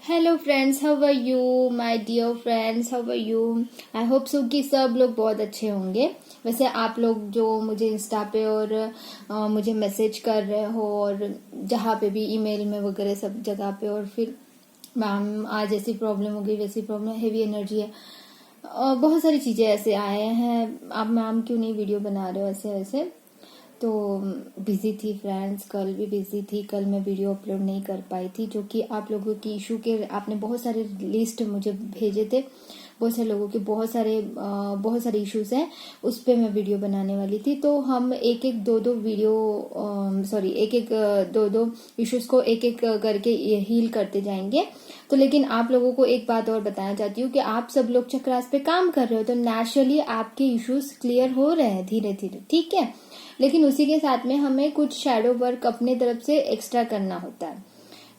Hello friends, how are you my dear friends, how are you. I hope so कि सब लोग बहुत अच्छे होंगे। वैसे आप लोग जो मुझे इंस्टा पे और मुझे मैसेज कर रहे हो और जहाँ पे भी ईमेल में वगैरह सब जगह पे, और फिर मैम आज ऐसी प्रॉब्लम हो गई, वैसी प्रॉब्लम, हैवी एनर्जी है, बहुत सारी चीज़ें ऐसे आए हैं। आप मैम क्यों नहीं वीडियो बना रहे हो ऐसे ऐसे। तो बिजी थी फ्रेंड्स, कल भी बिजी थी। कल मैं वीडियो अपलोड नहीं कर पाई थी, जो कि आप लोगों की इशू के आपने बहुत सारे लिस्ट मुझे भेजे थे। बहुत सारे लोगों के बहुत सारे इश्यूज हैं, उस पर मैं वीडियो बनाने वाली थी। तो हम एक एक दो दो इश्यूज को एक एक करके हील करते जाएंगे। तो लेकिन आप लोगों को एक बात और बताना चाहती हूँ कि आप सब लोग चक्रास पे काम कर रहे हो, तो नेचुरली आपके इश्यूज क्लियर हो रहे हैं धीरे धीरे, ठीक है। लेकिन उसी के साथ में हमें कुछ शैडो वर्क अपने तरफ से एक्स्ट्रा करना होता है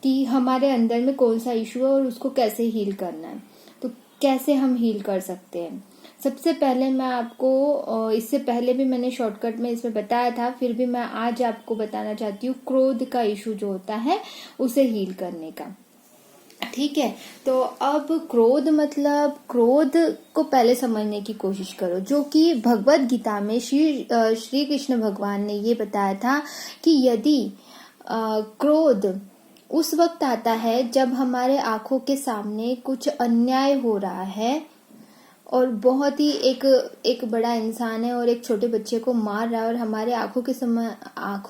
कि हमारे अंदर में कौन सा इशू है और उसको कैसे हील करना है। तो कैसे हम हील कर सकते हैं, सबसे पहले मैं आपको, इससे पहले भी मैंने शॉर्टकट में इसमें बताया था, फिर भी मैं आज आपको बताना चाहती हूँ क्रोध का इशू जो होता है उसे हील करने का, ठीक है। तो अब क्रोध मतलब, क्रोध को पहले समझने की कोशिश करो, जो कि भगवत गीता में श्री कृष्ण भगवान ने ये बताया था कि यदि क्रोध उस वक्त आता है जब हमारे आंखों के सामने कुछ अन्याय हो रहा है और बहुत ही एक बड़ा इंसान है और एक छोटे बच्चे को मार रहा है और हमारे आंखों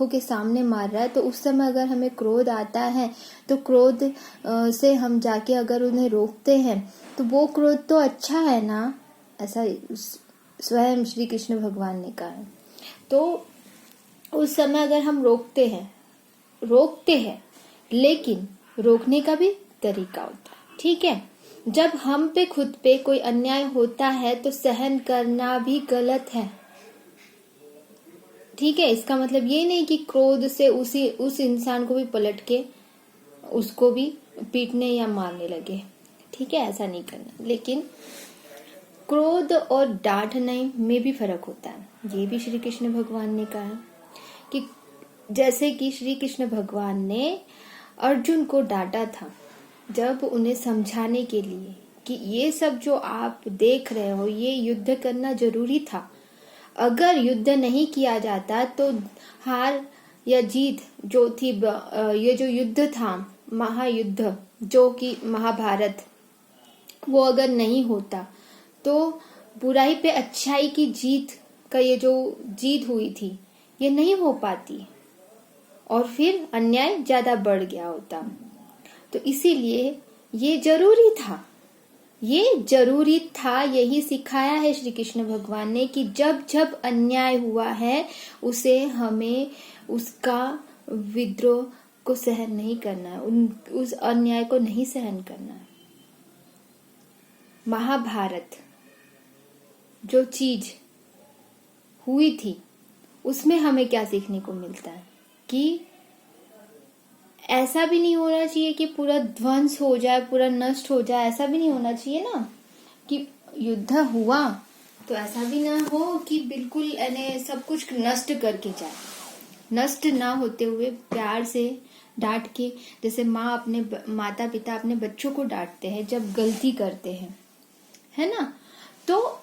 के सामने मार रहा है, तो उस समय अगर हमें क्रोध आता है तो क्रोध से हम जाके अगर उन्हें रोकते हैं तो वो क्रोध तो अच्छा है ना, ऐसा स्वयं श्री कृष्ण भगवान ने कहा है। तो उस समय अगर हम रोकते हैं, लेकिन रोकने का भी तरीका होता है, ठीक है। जब हम पे खुद पे कोई अन्याय होता है तो सहन करना भी गलत है, ठीक है। इसका मतलब ये नहीं कि क्रोध से उस इंसान को भी पलट के उसको भी पीटने या मारने लगे, ठीक है, ऐसा नहीं करना। लेकिन क्रोध और डांटने में भी फर्क होता है, ये भी श्री कृष्ण भगवान ने कहा है कि जैसे कि श्री कृष्ण भगवान ने अर्जुन को डांटा था जब उन्हें समझाने के लिए कि ये सब जो आप देख रहे हो ये युद्ध करना जरूरी था, अगर युद्ध नहीं किया जाता तो हार या जीत जो थी, ये जो युद्ध था महायुद्ध जो कि महाभारत, वो अगर नहीं होता तो बुराई पे अच्छाई की जीत का ये जो जीत हुई थी ये नहीं हो पाती और फिर अन्याय ज्यादा बढ़ गया होता। तो इसीलिए ये जरूरी था, यही सिखाया है श्री कृष्ण भगवान ने कि जब जब अन्याय हुआ है उसे हमें उसका विद्रोह को सहन नहीं करना है, उस अन्याय को नहीं सहन करना है। महाभारत जो चीज हुई थी उसमें हमें क्या सीखने को मिलता है कि ऐसा भी नहीं होना चाहिए कि पूरा ध्वंस हो जाए, पूरा नष्ट हो जाए, ऐसा भी नहीं होना चाहिए ना कि युद्ध हुआ तो ऐसा भी ना हो कि बिल्कुल सब कुछ नष्ट करके जाए। नष्ट ना होते हुए प्यार से डांट के, जैसे माता पिता अपने बच्चों को डांटते हैं जब गलती करते हैं, है ना, तो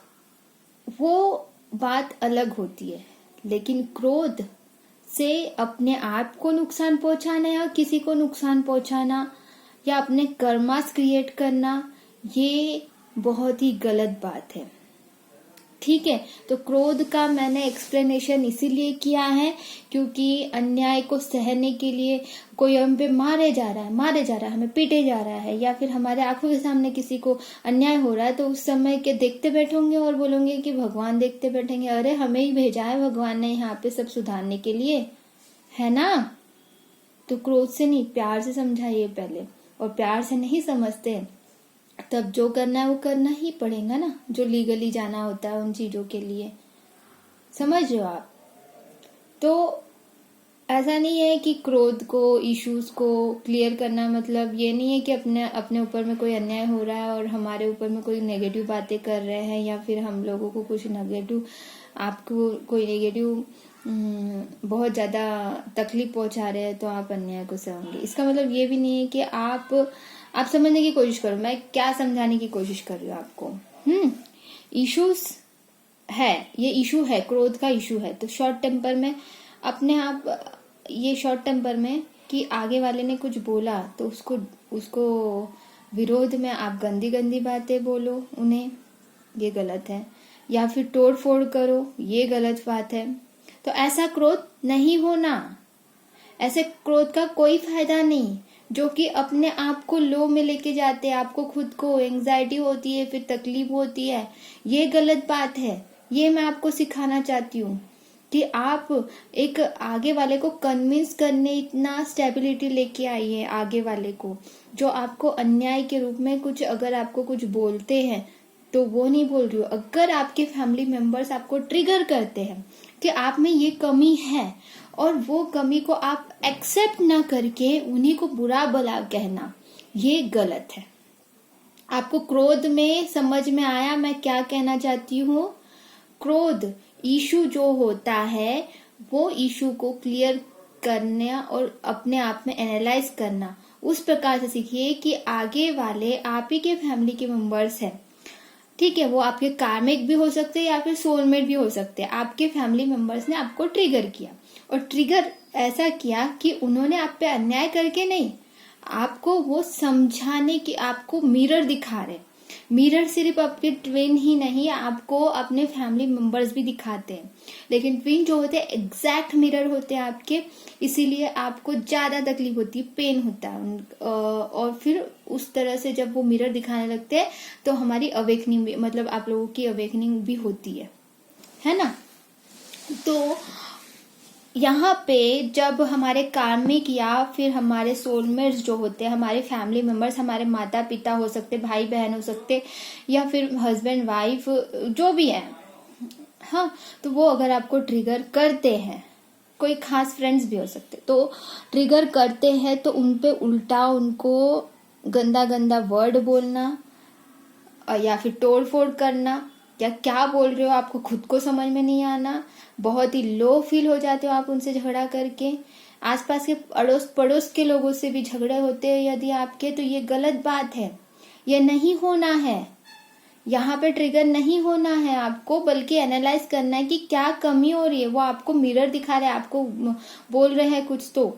वो बात अलग होती है। लेकिन क्रोध से अपने आप को नुकसान पहुंचाना या किसी को नुकसान पहुंचाना या अपने कर्मास क्रिएट करना, ये बहुत ही गलत बात है, ठीक है। तो क्रोध का मैंने एक्सप्लेनेशन इसीलिए किया है क्योंकि अन्याय को सहने के लिए कोई हम पे मारे जा रहा है, हमें पीटे जा रहा है, या फिर हमारे आंखों के सामने किसी को अन्याय हो रहा है, तो उस समय के देखते बैठोगे और बोलोगे कि भगवान देखते बैठेंगे, अरे हमें ही भेजा है भगवान ने यहाँ पे सब सुधारने के लिए, है ना। तो क्रोध से नहीं, प्यार से समझाइए पहले, और प्यार से नहीं समझते तब जो करना है वो करना ही पड़ेगा ना, जो लीगली जाना होता है उन चीजों के लिए, समझ रहे हो आप। तो ऐसा नहीं है कि क्रोध को, इश्यूज को क्लियर करना मतलब ये नहीं है कि अपने ऊपर में कोई अन्याय हो रहा है और हमारे ऊपर में कोई नेगेटिव बातें कर रहे हैं, या फिर हम लोगों को कुछ नेगेटिव, आपको कोई नेगेटिव बहुत ज्यादा तकलीफ पहुंचा रहे हैं तो आप अन्याय को सहोगे। इसका मतलब ये भी नहीं है कि आप आप समझने की कोशिश करो मैं क्या समझाने की कोशिश कर रही हूँ आपको। इश्यूज है, ये इशू है, क्रोध का इशू है। तो शॉर्ट टेम्पर में अपने आप, ये शॉर्ट टेम्पर में कि आगे वाले ने कुछ बोला तो उसको विरोध में आप गंदी गंदी बातें बोलो उन्हें, ये गलत है। या फिर तोड़ फोड़ करो, ये गलत बात है। तो ऐसा क्रोध नहीं होना, ऐसे क्रोध का कोई फायदा नहीं, जो कि अपने आप को लो में लेके जाते हैं, आपको खुद को एंजाइटी होती है, फिर तकलीफ होती है, ये गलत बात है। ये मैं आपको सिखाना चाहती हूँ कि आप एक आगे वाले को कन्विंस करने इतना स्टेबिलिटी लेके आइए आगे वाले को, जो आपको अन्याय के रूप में कुछ अगर आपको कुछ बोलते हैं तो वो नहीं बोल रही हो। अगर आपके फैमिली मेंबर्स आपको ट्रिगर करते हैं कि आप में ये कमी है और वो कमी को आप एक्सेप्ट ना करके उन्हीं को बुरा भला कहना, ये गलत है। आपको क्रोध में समझ में आया मैं क्या कहना चाहती हूँ? क्रोध इशू जो होता है वो इशू को क्लियर करना और अपने आप में एनालाइज करना उस प्रकार से सीखिए कि आगे वाले आप ही के फैमिली के मेंबर्स हैं, ठीक है, वो आपके कार्मिक भी हो सकते हैं या फिर सोलमेट भी हो सकते हैं। आपके फैमिली मेंबर्स ने आपको ट्रिगर किया और ट्रिगर ऐसा किया कि उन्होंने आप पे अन्याय करके नहीं, आपको वो समझाने की, आपको मिरर दिखा रहे। मिरर सिर्फ आपके ट्विन ही नहीं, आपको अपने फैमिली मेंबर्स भी दिखाते हैं, लेकिन ट्विन जो होते हैं एग्जैक्ट मिरर होते हैं आपके, इसीलिए आपको ज्यादा तकलीफ होती है, पेन होता है। और फिर उस तरह से जब वो मिरर दिखाने लगते हैं तो हमारी अवेकनिंग भी, मतलब आप लोगों की अवेकनिंग भी होती है ना। तो यहाँ पे जब हमारे कार्मिक या फिर हमारे सोलमेट्स जो होते हैं, हमारे फैमिली मेंबर्स, हमारे माता पिता हो सकते, भाई बहन हो सकते, या फिर हस्बैंड वाइफ जो भी है, हाँ, तो वो अगर आपको ट्रिगर करते हैं, कोई खास फ्रेंड्स भी हो सकते, तो ट्रिगर करते हैं तो उनपे उल्टा उनको गंदा गंदा वर्ड बोलना या फिर तोड़ फोड़ करना, या क्या बोल रहे हो आपको खुद को समझ में नहीं आना, बहुत ही लो फील हो जाते हो आप उनसे झगड़ा करके। आसपास के अड़ोस पड़ोस के लोगों से भी झगड़े होते हैं यदि आपके, तो ये गलत बात है, ये नहीं होना है। यहाँ पे ट्रिगर नहीं होना है आपको, बल्कि एनालाइज करना है कि क्या कमी हो रही है। वो आपको मिरर दिखा रहे हैं, आपको बोल रहे हैं कुछ, तो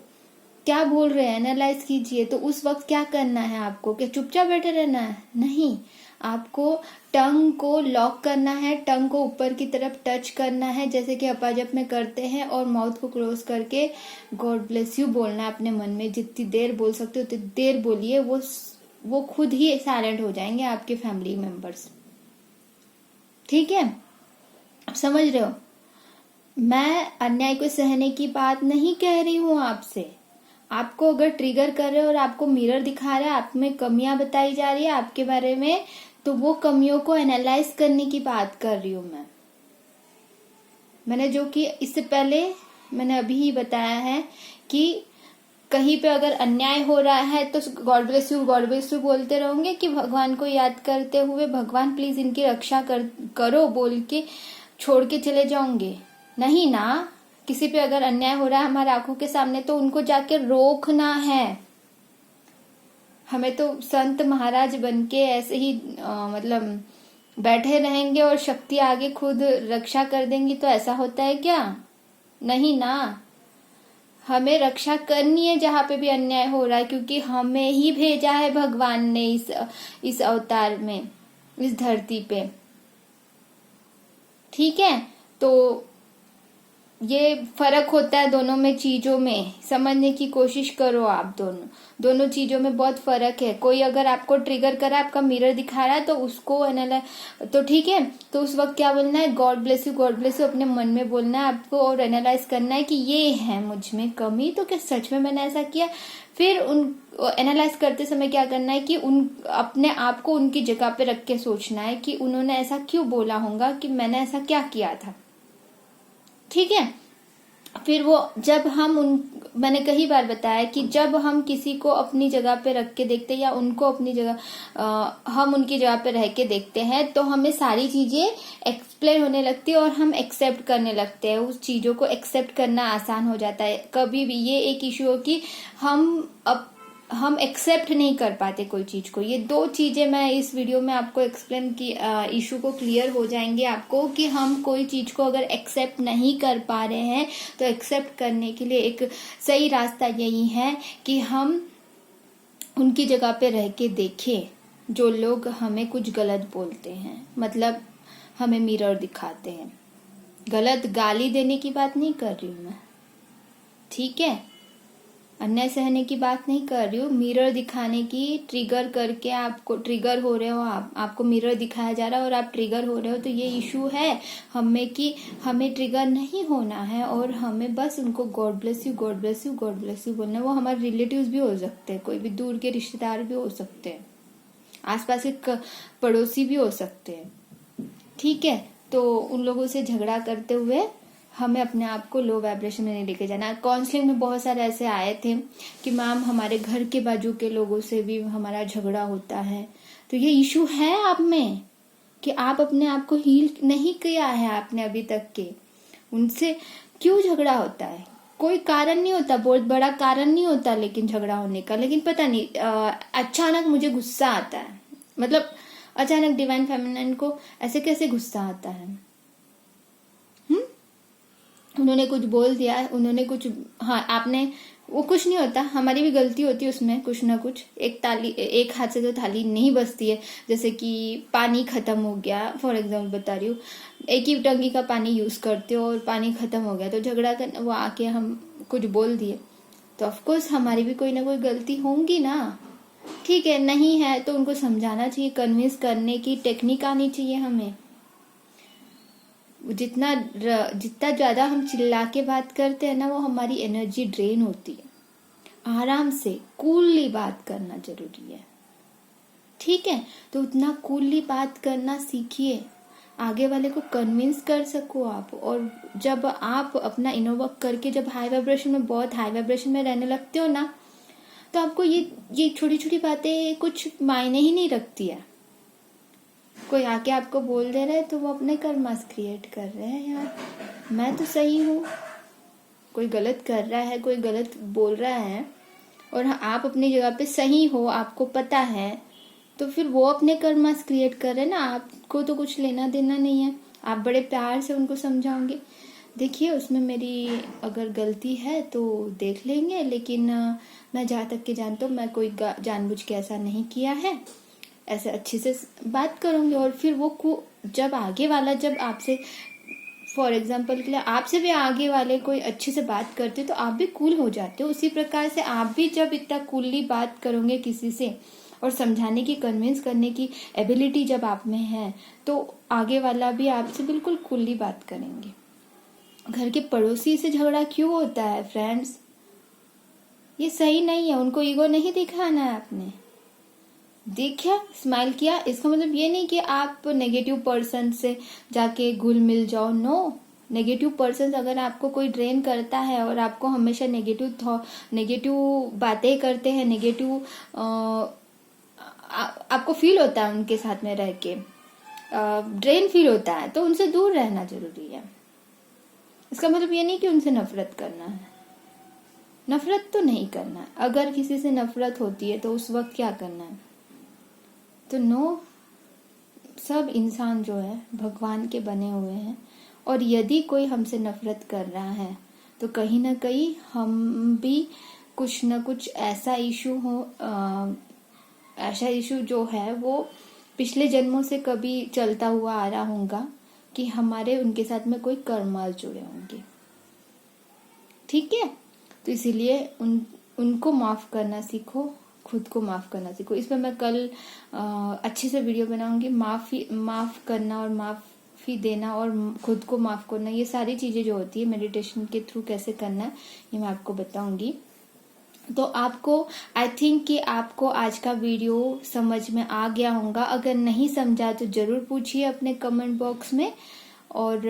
क्या बोल रहे हैं एनालाइज कीजिए। तो उस वक्त क्या करना है आपको? क्या चुपचाप बैठे रहना है? नहीं, आपको टंग को लॉक करना है, टंग को ऊपर की तरफ टच करना है, जैसे कि अपाजप में करते हैं, और माउथ को क्लोज करके गॉड ब्लेस यू बोलना है अपने मन में। जितनी देर बोल सकते हो उतनी देर बोलिए, वो खुद ही साइलेंट हो जाएंगे आपके फैमिली मेंबर्स, ठीक है। आप समझ रहे हो, मैं अन्याय को सहने की बात नहीं कह रही हूं आपसे। आपको अगर ट्रिगर कर रहे हो और आपको मिरर दिखा रहा है, आप में कमियां बताई जा रही है आपके बारे में, तो वो कमियों को एनालाइज करने की बात कर रही हूं मैंने जो कि इससे पहले मैंने अभी ही बताया है कि कहीं पे अगर अन्याय हो रहा है तो गॉड ब्लेस यू बोलते रहोगे कि भगवान को याद करते हुए भगवान प्लीज इनकी रक्षा करो बोल के छोड़ के चले जाओगे? नहीं ना। किसी पे अगर अन्याय हो रहा है हमारे आंखों के सामने तो उनको जाके रोकना है। हमें तो संत महाराज बनके ऐसे ही मतलब बैठे रहेंगे और शक्ति आगे खुद रक्षा कर देंगी, तो ऐसा होता है क्या? नहीं ना। हमें रक्षा करनी है जहां पे भी अन्याय हो रहा है, क्योंकि हमें ही भेजा है भगवान ने इस अवतार में, इस धरती पे, ठीक है। तो ये फर्क होता है दोनों में, चीजों में समझने की कोशिश करो आप। दोनों चीजों में बहुत फर्क है। कोई अगर आपको ट्रिगर करा, आपका मिरर दिखा रहा है, तो उसको एनालाइज, तो ठीक है, तो उस वक्त क्या बोलना है? गॉड ब्लेस यू अपने मन में बोलना है आपको, और एनालाइज करना है कि ये है मुझ में कमी, तो क्या सच में मैंने ऐसा किया? फिर उन एनालाइज करते समय क्या करना है कि अपने आप को उनकी जगह पे रख के सोचना है कि उन्होंने ऐसा क्यों बोला होगा, कि मैंने ऐसा क्या किया था, ठीक है। फिर वो जब मैंने कई बार बताया कि जब हम किसी को अपनी जगह पे रख के देखते हैं या उनको अपनी जगह हम उनकी जगह पे रह के देखते हैं, तो हमें सारी चीजें एक्सप्लेन होने लगती है और हम एक्सेप्ट करने लगते हैं। उस चीजों को एक्सेप्ट करना आसान हो जाता है। कभी भी ये एक इशू हो कि हम एक्सेप्ट नहीं कर पाते कोई चीज को। ये दो चीजें मैं इस वीडियो में आपको एक्सप्लेन की, इशू को क्लियर हो जाएंगे आपको कि हम कोई चीज को अगर एक्सेप्ट नहीं कर पा रहे हैं तो एक्सेप्ट करने के लिए एक सही रास्ता यही है कि हम उनकी जगह पे रह के देखें जो लोग हमें कुछ गलत बोलते हैं, मतलब हमें मिरर दिखाते हैं। गलत गाली देने की बात नहीं कर रही हूं मैं, ठीक है, अन्याय सहने की बात नहीं कर रही हूँ। मिरर दिखाने की, ट्रिगर करके आपको ट्रिगर हो रहे हो, आपको मिरर दिखाया जा रहा है और आप ट्रिगर हो रहे हो, तो ये इशू है हमें कि हमें ट्रिगर नहीं होना है और हमें बस उनको God bless you, God bless you, God bless you बोलना है। वो हमारे रिलेटिव्स भी हो सकते हैं, कोई भी दूर के रिश्तेदार भी हो सकते हैं, आसपास के पड़ोसी भी हो सकते हैं, ठीक है। तो उन लोगों से झगड़ा करते हुए हमें अपने आप को लो वाइब्रेशन में नहीं लेके जाना। काउंसलिंग में बहुत सारे ऐसे आए थे कि मैम हमारे घर के बाजू के लोगों से भी हमारा झगड़ा होता है। तो ये इशू है आप में कि आप अपने आप को हील नहीं किया है आपने अभी तक के। उनसे क्यों झगड़ा होता है? कोई कारण नहीं होता, बहुत बड़ा कारण नहीं होता लेकिन झगड़ा होने का। लेकिन पता नहीं अचानक मुझे गुस्सा आता है, मतलब अचानक डिवाइन फेमिनिन को ऐसे कैसे गुस्सा आता है? उन्होंने कुछ बोल दिया, उन्होंने कुछ, हाँ आपने, वो कुछ नहीं होता, हमारी भी गलती होती है उसमें कुछ ना कुछ। एक हाथ से तो थाली नहीं बजती है। जैसे कि पानी खत्म हो गया, फॉर एग्जाम्पल बता रही हूँ, एक ही टंकी का पानी यूज करते हो और पानी खत्म हो गया तो झगड़ा कर, वो आके हम कुछ बोल दिए तो ऑफकोर्स हमारी भी कोई ना कोई गलती होंगी ना, ठीक है। नहीं है तो उनको समझाना चाहिए, कन्विंस करने की टेक्निक आनी चाहिए हमें। जितना ज्यादा हम चिल्ला के बात करते हैं ना, वो हमारी एनर्जी ड्रेन होती है। आराम से कूलली बात करना जरूरी है, ठीक है। तो उतना कूलली बात करना सीखिए, आगे वाले को कन्विंस कर सको आप। और जब आप अपना इनर वर्क करके जब हाई वाइब्रेशन में, बहुत हाई वाइब्रेशन में रहने लगते हो ना, तो आपको ये छोटी छोटी बातें कुछ मायने ही नहीं रखती है। कोई आके आपको बोल दे रहा है तो वो अपने कर्मास क्रिएट कर रहे हैं यार, मैं तो सही हूँ। कोई गलत कर रहा है, कोई गलत बोल रहा है और आप अपनी जगह पे सही हो, आपको पता है, तो फिर वो अपने कर्मास क्रिएट कर रहे हैं ना, आपको तो कुछ लेना देना नहीं है। आप बड़े प्यार से उनको समझाओगे, देखिए उसमें मेरी अगर गलती है तो देख लेंगे, लेकिन मैं जहाँ तक के जानता हूँ मैं कोई जानबूझ के ऐसा नहीं किया है, ऐसे अच्छे से बात करूंगी। और फिर वो जब आगे वाला, जब आपसे फॉर एग्जाम्पल के लिए आपसे भी आगे वाले कोई अच्छे से बात करते तो आप भी कूल हो जाते हो। उसी प्रकार से आप भी जब इतना कूलली बात करोगे किसी से और समझाने की, कन्विंस करने की एबिलिटी जब आप में है, तो आगे वाला भी आपसे बिल्कुल कूलली बात करेंगे। घर के पड़ोसी से झगड़ा क्यों होता है फ्रेंड्स? ये सही नहीं है। उनको ईगो नहीं दिखाना है आपने। देखा, स्माइल किया, इसका मतलब ये नहीं कि आप नेगेटिव पर्सन से जाके घुल मिल जाओ। नो, नेगेटिव पर्सन अगर आपको कोई ड्रेन करता है और आपको हमेशा नेगेटिव बातें करते हैं, नेगेटिव आपको फील होता है उनके साथ में रह के, ड्रेन फील होता है, तो उनसे दूर रहना जरूरी है। इसका मतलब ये नहीं कि उनसे नफरत करना है, नफरत तो नहीं करना है। अगर किसी से नफरत होती है तो उस वक्त क्या करना है? तो नो, सब इंसान जो है भगवान के बने हुए हैं और यदि कोई हमसे नफरत कर रहा है तो कहीं ना कहीं हम भी कुछ ना कुछ ऐसा इशू जो है वो पिछले जन्मों से कभी चलता हुआ आ रहा होगा कि हमारे उनके साथ में कोई कर्माल जुड़े होंगे, ठीक है। तो इसीलिए उनको माफ करना सीखो, खुद को माफ करना सीखो। इस पर मैं कल अच्छे से वीडियो बनाऊंगी। माफ करना और माफी देना और खुद को माफ करना, ये सारी चीजें जो होती है मेडिटेशन के थ्रू कैसे करना है, ये मैं आपको बताऊंगी। तो आपको, आई थिंक कि आपको आज का वीडियो समझ में आ गया होगा। अगर नहीं समझा तो जरूर पूछिए अपने कमेंट बॉक्स में। और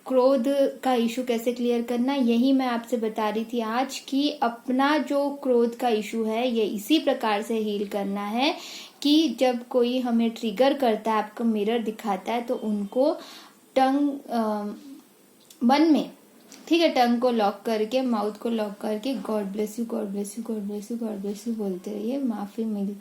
क्रोध का इशू कैसे क्लियर करना, यही मैं आपसे बता रही थी आज, कि अपना जो क्रोध का इशू है ये इसी प्रकार से हील करना है कि जब कोई हमें ट्रिगर करता है, आपको मिरर दिखाता है, तो उनको मन में ठीक है, टंग को लॉक करके, माउथ को लॉक करके God bless you, God bless you, God bless you, God bless you बोलते रहिए। माफी मिल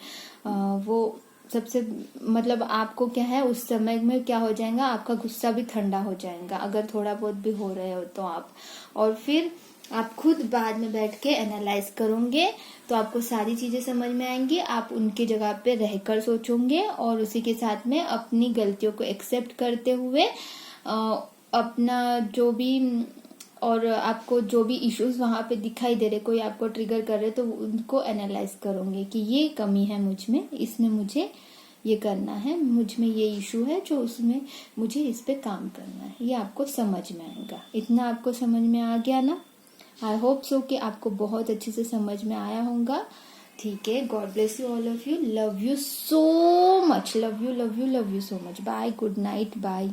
वो सबसे मतलब आपको क्या है उस समय में क्या हो जाएगा, आपका गुस्सा भी ठंडा हो जाएगा अगर थोड़ा बहुत भी हो रहे हो तो आप। और फिर आप खुद बाद में बैठ के एनालाइज करोगे तो आपको सारी चीजें समझ में आएंगी। आप उनके जगह पे रहकर सोचोगे और उसी के साथ में अपनी गलतियों को एक्सेप्ट करते हुए अपना जो भी और आपको जो भी इश्यूज वहां पे दिखाई दे रहे, कोई आपको ट्रिगर कर रहे, तो उनको एनालाइज करोगे कि ये कमी है मुझ में, इसमें मुझे ये करना है, मुझ में ये इशू है जो उसमें मुझे इस पे काम करना है। ये आपको समझ में आएगा। इतना आपको समझ में आ गया ना? आई होप सो कि आपको बहुत अच्छे से समझ में आया होगा। ठीक है, God bless you all of you, love you so much, love you love you love you so much. Bye, good night, bye.